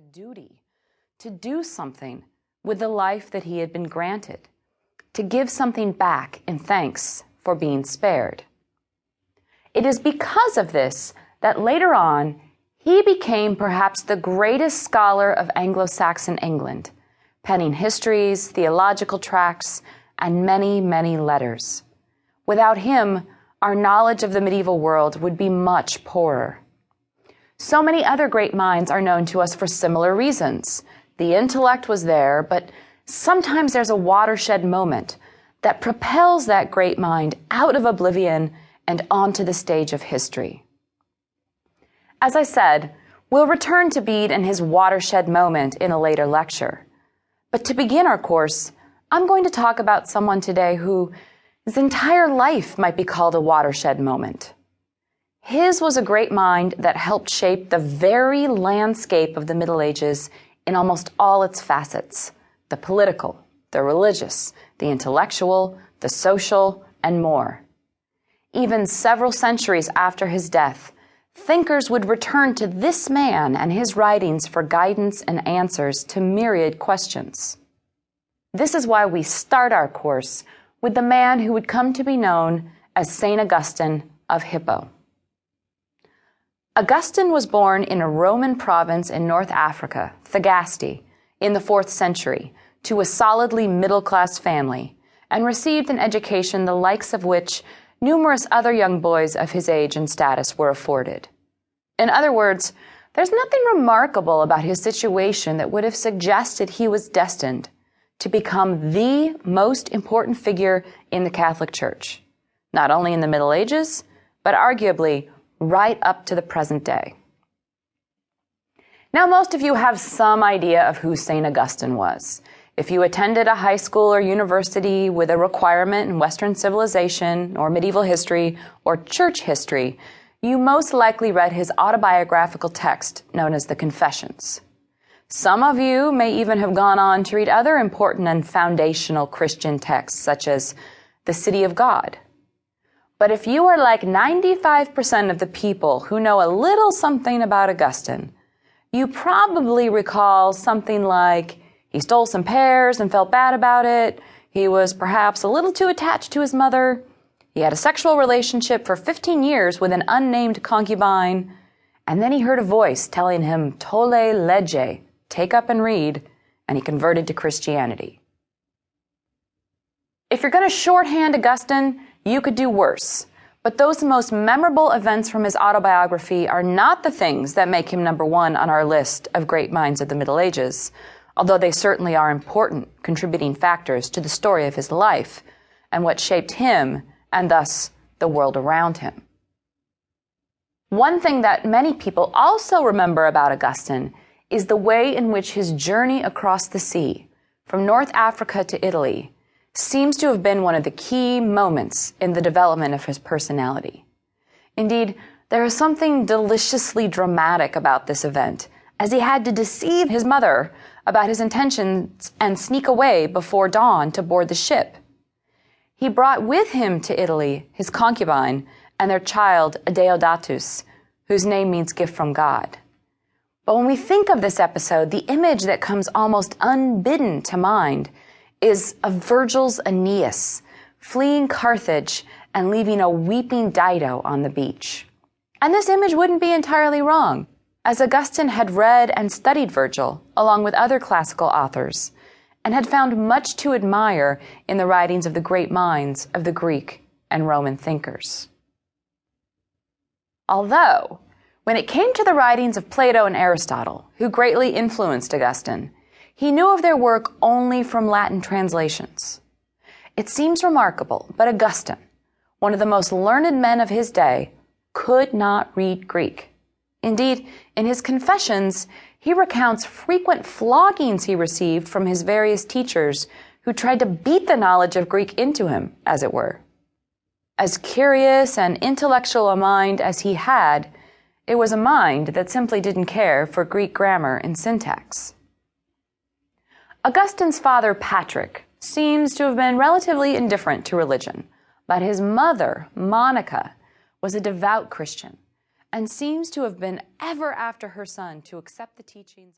a duty to do something with the life that he had been granted, to give something back in thanks for being spared. It is because of this that later on he became perhaps the greatest scholar of Anglo-Saxon England, penning histories, theological tracts, and many, many letters. Without him, our knowledge of the medieval world would be much poorer. So many other great minds are known to us for similar reasons. The intellect was there, but sometimes there's a watershed moment that propels that great mind out of oblivion and onto the stage of history. As I said, we'll return to Bede and his watershed moment in a later lecture. But to begin our course, I'm going to talk about someone today whose entire life might be called a watershed moment. His was a great mind that helped shape the very landscape of the Middle Ages in almost all its facets: the political, the religious, the intellectual, the social, and more. Even several centuries after his death, thinkers would return to this man and his writings for guidance and answers to myriad questions. This is why we start our course with the man who would come to be known as St. Augustine of Hippo. Augustine was born in a Roman province in North Africa, Thagaste, in the 4th century, to a solidly middle-class family, and received an education the likes of which numerous other young boys of his age and status were afforded. In other words, there's nothing remarkable about his situation that would have suggested he was destined to become the most important figure in the Catholic Church, not only in the Middle Ages, but arguably right up to the present day. Now, most of you have some idea of who St. Augustine was. If you attended a high school or university with a requirement in Western civilization or medieval history or church history, you most likely read his autobiographical text known as the Confessions. Some of you may even have gone on to read other important and foundational Christian texts such as The City of God. But if you are like 95% of the people who know a little something about Augustine, you probably recall something like he stole some pears and felt bad about it, he was perhaps a little too attached to his mother, he had a sexual relationship for 15 years with an unnamed concubine, and then he heard a voice telling him, "Tolle lege," take up and read, and he converted to Christianity. If you're going to shorthand Augustine, you could do worse. But those most memorable events from his autobiography are not the things that make him number one on our list of great minds of the Middle Ages, although they certainly are important contributing factors to the story of his life and what shaped him and thus the world around him. One thing that many people also remember about Augustine is the way in which his journey across the sea, from North Africa to Italy, seems to have been one of the key moments in the development of his personality. Indeed, there is something deliciously dramatic about this event, as he had to deceive his mother about his intentions and sneak away before dawn to board the ship. He brought with him to Italy his concubine and their child Deodatus, whose name means gift from God. But when we think of this episode, the image that comes almost unbidden to mind is of Virgil's Aeneas, fleeing Carthage and leaving a weeping Dido on the beach. And this image wouldn't be entirely wrong, as Augustine had read and studied Virgil, along with other classical authors, and had found much to admire in the writings of the great minds of the Greek and Roman thinkers. Although, when it came to the writings of Plato and Aristotle, who greatly influenced Augustine, he knew of their work only from Latin translations. It seems remarkable, but Augustine, one of the most learned men of his day, could not read Greek. Indeed, in his Confessions, he recounts frequent floggings he received from his various teachers who tried to beat the knowledge of Greek into him, as it were. As curious and intellectual a mind as he had, it was a mind that simply didn't care for Greek grammar and syntax. Augustine's father, Patrick, seems to have been relatively indifferent to religion, but his mother, Monica, was a devout Christian and seems to have been ever after her son to accept the teachings